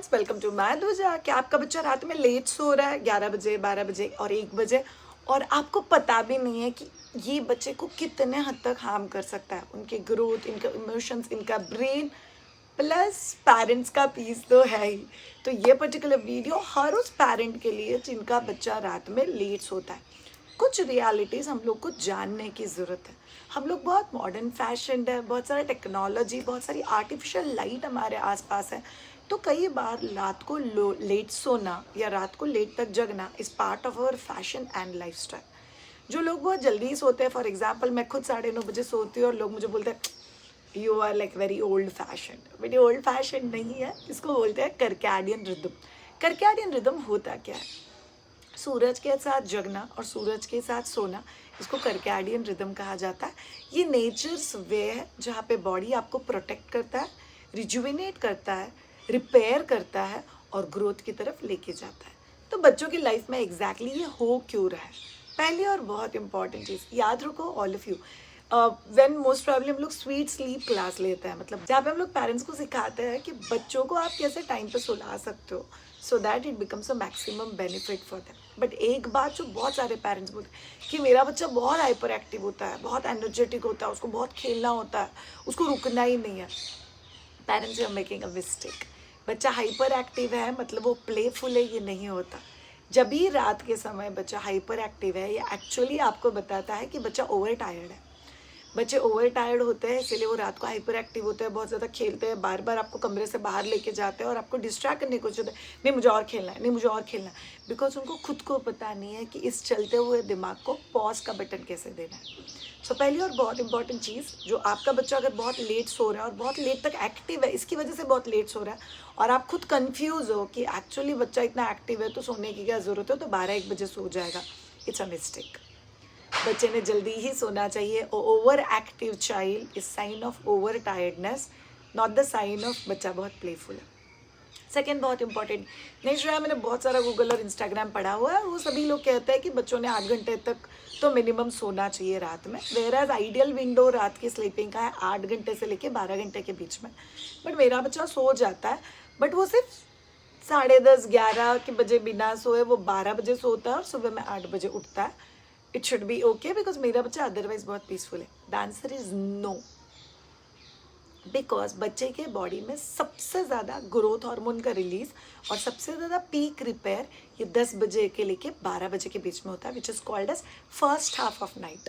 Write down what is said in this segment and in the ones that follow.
Friends, welcome to my दूजा। क्या आपका बच्चा रात में लेट सो रहा है 11 बजे, 12 बजे और 1 बजे, और आपको पता भी नहीं है कि ये बच्चे को कितने हद तक हार्म कर सकता है, उनके ग्रोथ, इनका इमोशंस, इनका ब्रेन, प्लस पेरेंट्स का पीस तो है ही। तो ये पर्टिकुलर वीडियो हर उस पेरेंट के लिए जिनका बच्चा रात में लेट सोता है। कुछ रियलिटीज़ हम लोग को जानने की ज़रूरत है। हम लोग बहुत मॉडर्न फैशन है, बहुत सारा टेक्नोलॉजी, बहुत सारी आर्टिफिशियल लाइट हमारे आसपास है। तो कई बार रात को लेट सोना या रात को लेट तक जगना is part of our fashion and lifestyle. जो लोग बहुत जल्दी सोते हैं, फॉर एग्जाम्पल मैं खुद 9:30 बजे सोती हूँ और लोग मुझे बोलते हैं you are like very old fashion. बेटी ओल्ड फैशन नहीं है, इसको बोलते हैं करकैडियन रिदम। करकैडियन रिदम होता क्या है? सूरज के साथ जगना और सूरज के साथ सोना, इसको करकैडियन रिदम कहा जाता है। ये नेचर्स वे है जहाँ पे बॉडी आपको प्रोटेक्ट करता है, रिजुविनेट करता है, रिपेयर करता है और ग्रोथ की तरफ लेके जाता है। तो बच्चों की लाइफ में एग्जैक्टली ये हो क्यों रहा है? पहली और बहुत इंपॉर्टेंट चीज़ याद रखो all of you, when most problem हम लोग स्वीट स्लीप क्लास लेते हैं, मतलब जहाँ पे हम लोग पेरेंट्स को सिखाते हैं कि बच्चों को आप कैसे टाइम पे सुला सकते हो so that it becomes a maximum benefit for them. But एक बात जो बहुत सारे पेरेंट्स बोलते हैं कि मेरा बच्चा बहुत हाइपर एक्टिव होता है, बहुत एनर्जेटिक होता है, उसको बहुत खेलना होता है, उसको रुकना ही नहीं है। Parents are making a mistake. बच्चा हाइपर एक्टिव है मतलब वो प्लेफुल है, ये नहीं होता। जब भी रात के समय बच्चा हाइपर एक्टिव है, ये एक्चुअली आपको बताता है कि बच्चा ओवर टायर्ड है। बच्चे ओवर टायर्ड होते हैं, इसीलिए वो रात को हाइपर एक्टिव होते हैं, बहुत ज़्यादा खेलते हैं, बार बार आपको कमरे से बाहर लेके जाते हैं और आपको डिस्ट्रैक्ट करने की कोशिश होते हैं, नहीं मुझे और खेलना है, नहीं मुझे और खेलना है। बिकॉज उनको खुद को पता नहीं है कि इस चलते हुए दिमाग को पॉज का बटन कैसे देना है। सो पहली और बहुत इंपॉर्टेंट चीज़, जो आपका बच्चा अगर बहुत लेट सो रहा है और बहुत लेट तक एक्टिव है, इसकी वजह से बहुत लेट सो रहा है और आप खुद कन्फ्यूज़ हो कि एक्चुअली बच्चा इतना एक्टिव है तो सोने की क्या ज़रूरत है, तो 12-1 बजे सो जाएगा, इट्स अ मिस्टेक। बच्चे ने जल्दी ही सोना चाहिए। Over active child is sign of over tiredness, not the sign of बच्चा बहुत प्लेफुल है। सेकेंड बहुत इंपॉर्टेंट, नेक्स्ट जो है, मैंने बहुत सारा गूगल और इंस्टाग्राम पढ़ा हुआ है, वो सभी लोग कहते हैं कि बच्चों ने 8 घंटे तक तो मिनिमम सोना चाहिए रात में। वेयर एज आइडियल विंडो रात की स्लीपिंग का है 8 घंटे से लेके 12 घंटे के बीच में। बट मेरा बच्चा सो जाता है, बट वो सिर्फ 10:30 11 के बजे बिना सोए वो 12 बजे सोता है और सुबह में 8 बजे उठता है। It should be okay because मेरा बच्चा अदरवाइज बहुत पीसफुल है। The answer is no, because बच्चे के बॉडी में सबसे ज़्यादा ग्रोथ हार्मोन का रिलीज और सबसे ज़्यादा पीक रिपेयर ये 10 बजे के लेके 12 बजे के बीच में होता है, which is called as first half of night.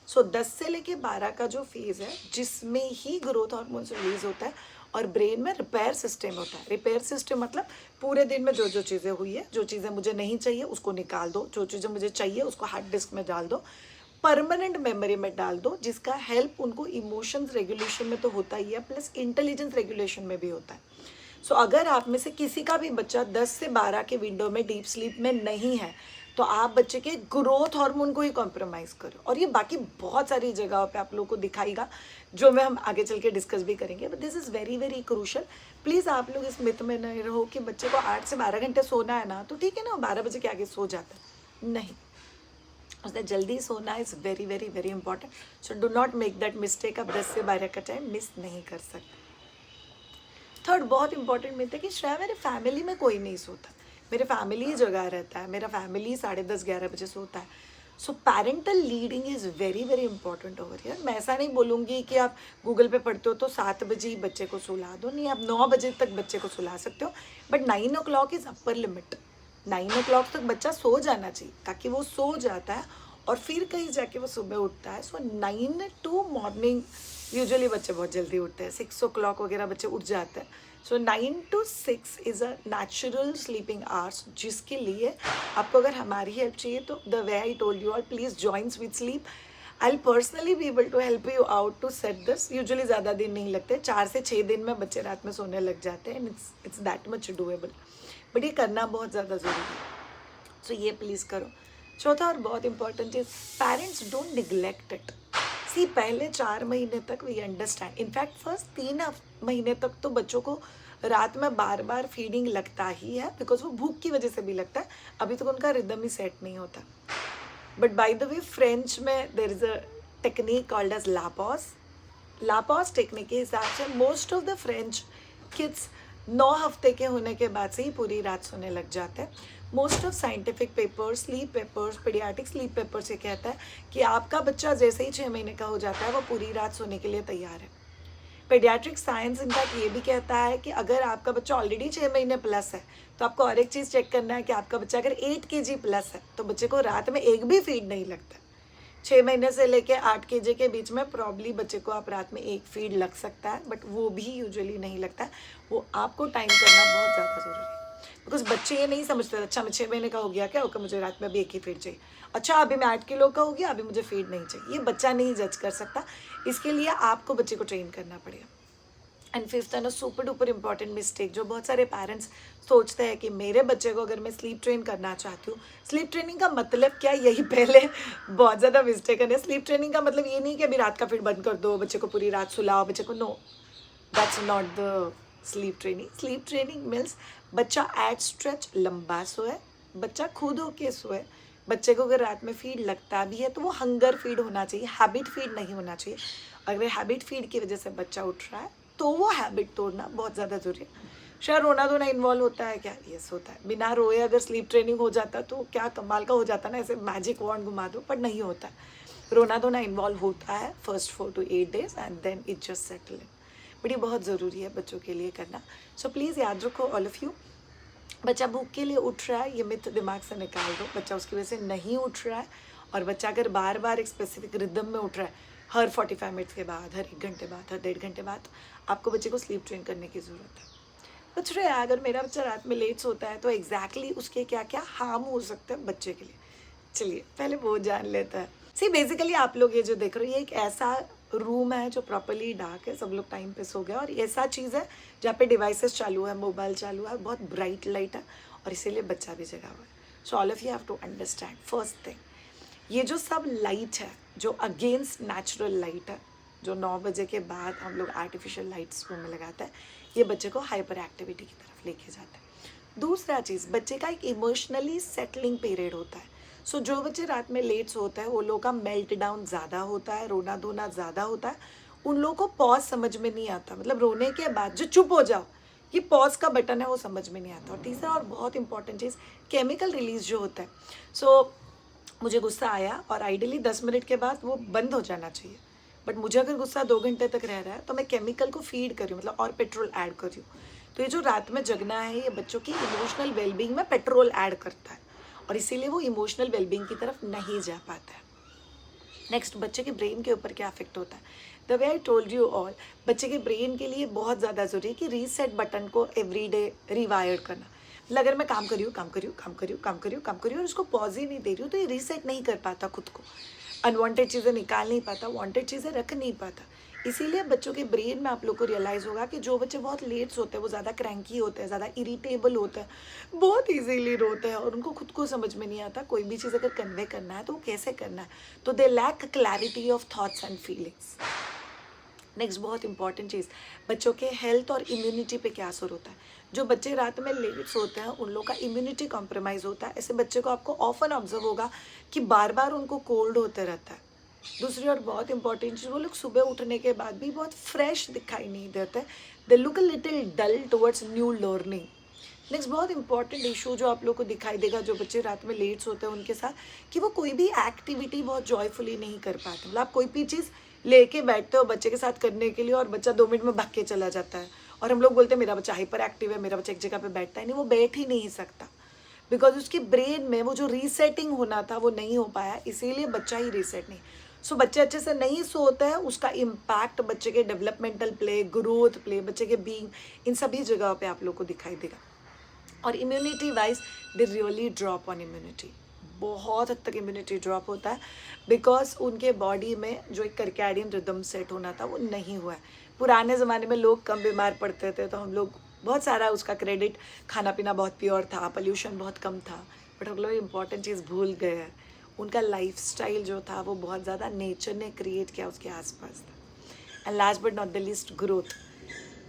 So 10 से लेके 12 का जो फेज़ है, जिसमें ही ग्रोथ हार्मोन्स रिलीज होता है और ब्रेन में रिपेयर सिस्टम होता है। रिपेयर सिस्टम मतलब पूरे दिन में जो जो चीज़ें हुई है, जो चीज़ें मुझे नहीं चाहिए उसको निकाल दो, जो चीज़ें मुझे चाहिए उसको हार्ड डिस्क में डाल दो, परमानेंट मेमोरी में डाल दो, जिसका हेल्प उनको इमोशंस रेगुलेशन में तो होता ही है, प्लस इंटेलिजेंस रेगुलेशन में भी होता है। सो अगर आप में से किसी का भी बच्चा 10 से 12 के विंडो में डीप स्लीप में नहीं है, तो आप बच्चे के ग्रोथ हार्मोन को ही कॉम्प्रोमाइज़ करो। और ये बाकी बहुत सारी जगहों पे आप लोगों को दिखाएगा, जो मैं हम आगे चल के डिस्कस भी करेंगे। But this is very very crucial. Please आप लोग इस मिथ में नहीं रहो कि बच्चे को 8 से 12 घंटे सोना है ना, तो ठीक है ना, 12 बजे के आगे सो जाता है। नहीं, उसने जल्दी सोना is very very very important. So do not make that mistake. आप 10 से 12 का टाइम मिस नहीं कर सकते। थर्ड बहुत इंपॉर्टेंट मिथ है कि श्रेया मेरे फैमिली में कोई नहीं सोता, मेरे फैमिली ही जगा रहता है, मेरा फैमिली 10:30-11 बजे सोता है। So parental leading is very very important over here. मैं ऐसा नहीं बोलूँगी कि आप गूगल पे पढ़ते हो तो 7 बजे ही बच्चे को सुला दो, नहीं, आप 9 बजे तक बच्चे को सुला सकते हो, but 9 o'clock is upper limit. 9 o'clock तक बच्चा सो जाना चाहिए, ताकि वो सो जाता है और फिर कहीं जाके वो सुबह उठता है। सो 9 to मॉर्निंग, यूजुअली बच्चे बहुत जल्दी उठते हैं, 6 o'clock वगैरह बच्चे उठ जाते हैं। So 9 to 6 is a natural sleeping hours, जिसके लिए आपको अगर हमारी हेल्प चाहिए तो the way I told you all, please join sweet sleep. I will personally be able to help you out to set this. Usually ज़्यादा दिन नहीं लगते, 4 से 6 दिन में बच्चे रात में सोने लग जाते हैं, and it's that much doable. But ये करना बहुत ज़्यादा ज़रूरी है, सो ये प्लीज़ करो। चौथा और बहुत important is parents don't neglect it. See पहले 4 महीने तक वी अंडरस्टैंड, इनफैक्ट फर्स्ट 3 महीने तक तो बच्चों को रात में बार बार फीडिंग लगता ही है, बिकॉज वो भूख की वजह से भी लगता है, अभी तक उनका रिदम ही सेट नहीं होता। But by the way French में there is a technique called as लापॉस। लापॉस टेक्निक के हिसाब से most of the French kids 9 हफ्ते के होने के बाद से ही पूरी रात सोने लग जाते हैं। Most of scientific papers, sleep papers, paediatric sleep papers ये कहता है कि आपका बच्चा जैसे ही 6 महीने का हो जाता है वो पूरी रात सोने के लिए तैयार है। पेडियाट्रिक साइंस इनफैक्ट ये भी कहता है कि अगर आपका बच्चा ऑलरेडी 6 महीने प्लस है तो आपको और एक चीज़ चेक करना है कि आपका बच्चा अगर 8 kg प्लस है तो बच्चे को रात में एक भी फीड नहीं लगता। 6 महीने से लेके 8 kg के बीच में प्रॉब्ली बच्चे को आप रात में एक फीड लग सकता है, बट वो भी यूजुअली नहीं लगता है। वो आपको टाइम करना बहुत ज़्यादा ज़रूरी है, बिकॉज बच्चे ये नहीं समझते अच्छा मैं 6 महीने का हो गया क्या ओके मुझे रात में अभी एक ही फीड चाहिए, अच्छा अभी मैं 8 किलो का हो गया अभी मुझे फीड नहीं चाहिए। ये बच्चा नहीं जज कर सकता, इसके लिए आपको बच्चे को ट्रेन करना पड़ेगा। एंड फिफ्थ है ना सुपर डुपर इंपॉर्टेंट मिस्टेक जो बहुत सारे पेरेंट्स सोचते हैं कि मेरे बच्चे को अगर मैं स्लीप ट्रेन करना चाहती हूँ, स्लीप ट्रेनिंग का मतलब क्या, यही पहले बहुत ज़्यादा मिस्टेक है। स्लीप ट्रेनिंग का मतलब ये नहीं कि अभी रात का फीड बंद कर दो, बच्चे को पूरी रात सुलाओ बच्चे को, no, that's not the sleep training. Sleep training means बच्चा एट स्ट्रेच लंबा सोए, बच्चा खुद होके सोए। बच्चे को अगर रात में फीड लगता भी है तो वो हंगर फीड होना चाहिए, हैबिट फीड नहीं होना चाहिए। अगर हैबिट फीड की वजह से बच्चा उठ रहा है तो वो हैबिट तोड़ना बहुत ज़्यादा ज़रूरी है। शायद रोना धोना इन्वॉल्व होता है क्या? यस होता है। बिना रोए अगर स्लीप ट्रेनिंग हो जाता तो क्या कमाल का हो जाता ना, ऐसे मैजिक वॉन्ड घुमा दो, पर नहीं होता है। रोना धोना इन्वॉल्व होता है first 4 to 8 days and then it just settle in. But ये बहुत ज़रूरी है बच्चों के लिए करना। सो प्लीज़ याद रखो ऑल ऑफ़ यू, बच्चा भूख के लिए उठ रहा है ये मिथ दिमाग से निकाल दो। बच्चा उसकी वजह से नहीं उठ रहा है, और बच्चा अगर बार बार एक स्पेसिफिक रिदम में उठ रहा है, हर 45 मिनट्स के बाद, हर 1 घंटे बाद, हर 1.5 घंटे बाद, आपको बच्चे को स्लीप ट्रेन करने की ज़रूरत है। बच रहे हैं अगर मेरा बच्चा रात में लेट सोता है तो एग्जैक्टली उसके क्या क्या हार्म हो सकते हैं बच्चे के लिए, चलिए पहले वो जान लेता है। सी बेसिकली आप लोग ये जो देख रहे हो ये एक ऐसा रूम है जो प्रॉपरली डार्क है, सब लोग टाइम पे सो गया, और ऐसा चीज़ है जहाँ पे डिवाइसेस चालू है, मोबाइल चालू है, बहुत ब्राइट लाइट है, और इसीलिए बच्चा भी जगा हुआ है। So all of you have to understand first thing, ये जो सब लाइट है जो अगेंस्ट नेचुरल लाइट है, जो 9 बजे के बाद हम लोग आर्टिफिशियल लाइट्स रूम में लगाते हैं, ये बच्चे को हाइपर एक्टिविटी की तरफ लेके जाता है। दूसरा चीज़, बच्चे का एक इमोशनली सेटलिंग पीरियड होता है। सो जो बच्चे रात में लेट सोते हैं वो लोग का मेल्ट डाउन ज़्यादा होता है, रोना धोना ज़्यादा होता है, उन लोगों को पॉज समझ में नहीं आता, मतलब रोने के बाद जो चुप हो जाओ ये पॉज का बटन है वो समझ में नहीं आता। और तीसरा और बहुत इंपॉर्टेंट चीज़, केमिकल रिलीज जो होता है। सो मुझे गुस्सा आया और आइडियली 10 मिनट के बाद वो बंद हो जाना चाहिए, बट मुझे अगर गुस्सा 2 घंटे तक रह रहा है तो मैं केमिकल को फीड कर रही हूँ, मतलब और पेट्रोल ऐड कर रही हूँ। तो ये जो रात में जगना है ये बच्चों की इमोशनल वेलबींग में पेट्रोल ऐड करता है, और इसीलिए वो इमोशनल वेलबींग की तरफ नहीं जा पाता है। नेक्स्ट, बच्चे के ब्रेन के ऊपर क्या इफेक्ट होता है। The way I told you all, बच्चे के ब्रेन के लिए बहुत ज़्यादा ज़रूरी है कि रीसेट बटन को एवरी डे रिवायर्ड करना। मतलब अगर मैं काम कर रही हूँ और उसको पॉज ही नहीं दे रही हूँ तो ये रीसेट नहीं कर पाता खुद को, अनवांटेड चीज़ें निकाल नहीं पाता, वांटेड चीज़ें रख नहीं पाता। इसीलिए बच्चों के ब्रेन में आप लोग को रियलाइज़ होगा कि जो बच्चे बहुत लेट सोते हैं वो ज़्यादा क्रैंकी होते हैं, ज़्यादा इरिटेबल होते हैं, बहुत इजीली रोते हैं, और उनको खुद को समझ में नहीं आता कोई भी चीज़ अगर कन्वे करना है तो वो कैसे करना है, तो they lack clarity of thoughts and feelings. Next बहुत इंपॉर्टेंट चीज़, बच्चों के हेल्थ और इम्यूनिटी पे क्या असर होता है। जो बच्चे रात में लेट सोते हैं उन लोग का इम्यूनिटी कॉम्प्रोमाइज़ होता है। ऐसे बच्चे को आपको ऑफन ऑब्जर्व होगा कि बार बार उनको कोल्ड होते रहता है। दूसरी और बहुत इंपॉर्टेंट चीज़, वो लोग सुबह उठने के बाद भी बहुत फ्रेश दिखाई नहीं देते, they look a little dull towards new learning. Next बहुत इंपॉर्टेंट इशू जो आप लोग को दिखाई देगा जो बच्चे रात में लेट सोते हैं उनके साथ, कि वो कोई भी एक्टिविटी बहुत जॉयफुली नहीं कर पाते। मतलब आप कोई भी चीज़ लेके बैठते हो बच्चे के साथ करने के लिए और बच्चा 2 मिनट में भाग के चला जाता है, और हम लोग बोलते हैं मेरा बच्चा हाइपर एक्टिव है, मेरा बच्चा एक जगह पे बैठता है नहीं, वो बैठ ही नहीं सकता, बिकॉज उसके ब्रेन में वो जो रीसेटिंग होना था वो नहीं हो पाया, इसीलिए बच्चा ही रीसेट नहीं। सो बच्चे अच्छे से नहीं सोते हैं, उसका इम्पैक्ट बच्चे के डेवलपमेंटल प्ले, ग्रोथ प्ले, बच्चे के बीइंग, इन सभी जगहों पे आप लोग को दिखाई देगा। और immunity wise they really drop on immunity, बहुत हद तक इम्यूनिटी ड्रॉप होता है, बिकॉज उनके बॉडी में जो एक सर्कैडियन रिदम सेट होना था वो नहीं हुआ है। पुराने ज़माने में लोग कम बीमार पड़ते थे तो हम लोग बहुत सारा उसका क्रेडिट, खाना पीना बहुत प्योर था, पोल्यूशन बहुत कम था, बट हम लोग इंपॉर्टेंट चीज़ भूल गए हैं, उनका लाइफस्टाइल जो था वो बहुत ज़्यादा नेचर ने क्रिएट किया उसके आसपास था। And last but not the least,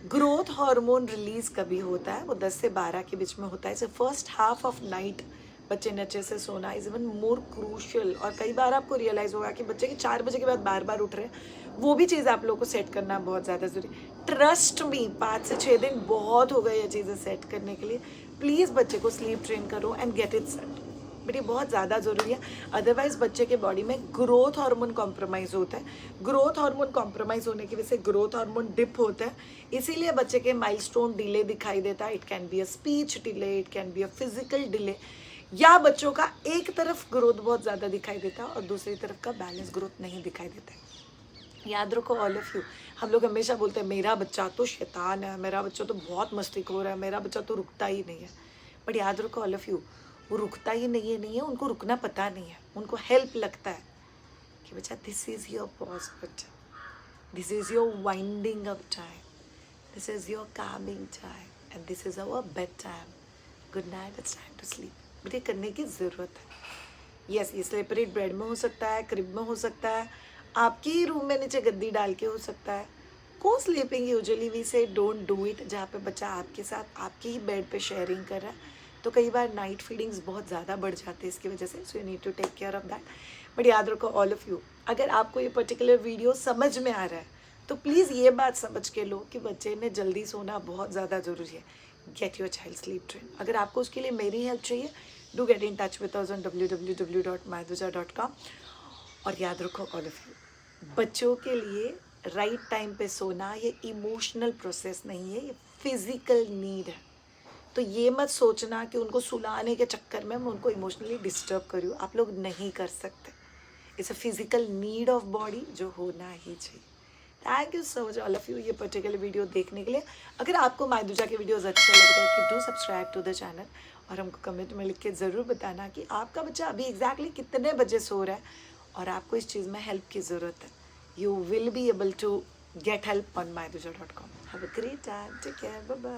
growth hormone release कभी होता है, वो 10 से 12 के बीच में होता है। So first half of night बच्चे ने अच्छे से सोना इज़ इवन मोर क्रूशियल। और कई बार आपको रियलाइज़ होगा कि बच्चे के 4 बजे के बाद बार बार उठ रहे हैं, वो भी चीज़ आप लोग को सेट करना बहुत ज़्यादा ज़रूरी। ट्रस्ट मी 5 से 6 दिन बहुत हो गए ये चीज़ें सेट करने के लिए। प्लीज़ बच्चे को स्लीप ट्रेन करो and get it set. But ये बहुत ज़्यादा ज़रूरी है, अदरवाइज़ बच्चे के बॉडी में ग्रोथ हार्मोन कॉम्प्रोमाइज़ होता है। ग्रोथ हार्मोन कॉम्प्रोमाइज़ होने की वजह से ग्रोथ हार्मोन डिप होता है, इसीलिए बच्चे के माइलस्टोन डिले दिखाई देता है। It can be a speech delay, it can be a physical delay, या बच्चों का एक तरफ ग्रोथ बहुत ज़्यादा दिखाई देता है और दूसरी तरफ का बैलेंस ग्रोथ नहीं दिखाई देता है। याद रखो ऑल ऑफ यू, हम लोग हमेशा बोलते हैं मेरा बच्चा तो शैतान है, मेरा बच्चा तो बहुत मस्तीखोर है, मेरा बच्चा तो रुकता ही नहीं है। बट याद रखो ऑल ऑफ यू, वो रुकता ही नहीं है, उनको रुकना पता नहीं है। उनको हेल्प लगता है कि बच्चा दिस इज़ योर पॉज, बच्चा this is your winding up time, this is your calming time and this is our bed time, good night, it's time to sleep. But ये करने की ज़रूरत है। यस, ये सेपरेट बेड में हो सकता है, क्रिब में हो सकता है, आपके ही रूम में नीचे गद्दी डाल के हो सकता है। को स्लीपिंग यूजुअली वी से डोंट डू इट, जहाँ पे बच्चा आपके साथ आपके ही बेड पे शेयरिंग कर रहा है, तो कई बार नाइट फीडिंग्स बहुत ज़्यादा बढ़ जाते हैं इसकी वजह से। So you need to take care of that. But याद रखो ऑल ऑफ यू, अगर आपको ये पर्टिकुलर वीडियो समझ में आ रहा है तो प्लीज़ ये बात समझ के लो कि बच्चे ने जल्दी सोना बहुत ज़्यादा ज़रूरी है। Get your child sleep train. अगर आपको उसके लिए मेरी हेल्प चाहिए, do get in touch with us on www.maithuja.com। और याद रखो ऑल ऑफ यू, बच्चों के लिए राइट टाइम पे सोना ये इमोशनल प्रोसेस नहीं है, ये फिजिकल नीड है। तो ये मत सोचना कि उनको सुलाने के चक्कर में मैं उनको इमोशनली डिस्टर्ब करूँ, आप लोग नहीं कर सकते। It's a physical need of body जो होना ही चाहिए। Thank you so much all of you ये पर्टिकुलर वीडियो देखने के लिए। अगर आपको मायदूजा के वीडियोस अच्छे लग रहे हैं कि do subscribe to the channel, और हमको कमेंट में लिख के ज़रूर बताना कि आपका बच्चा अभी एग्जैक्टली कितने बजे सो रहा है और आपको इस चीज़ में हेल्प की ज़रूरत है। You will be able to get help on myduja.com. Have a great time. Take care. Bye-bye.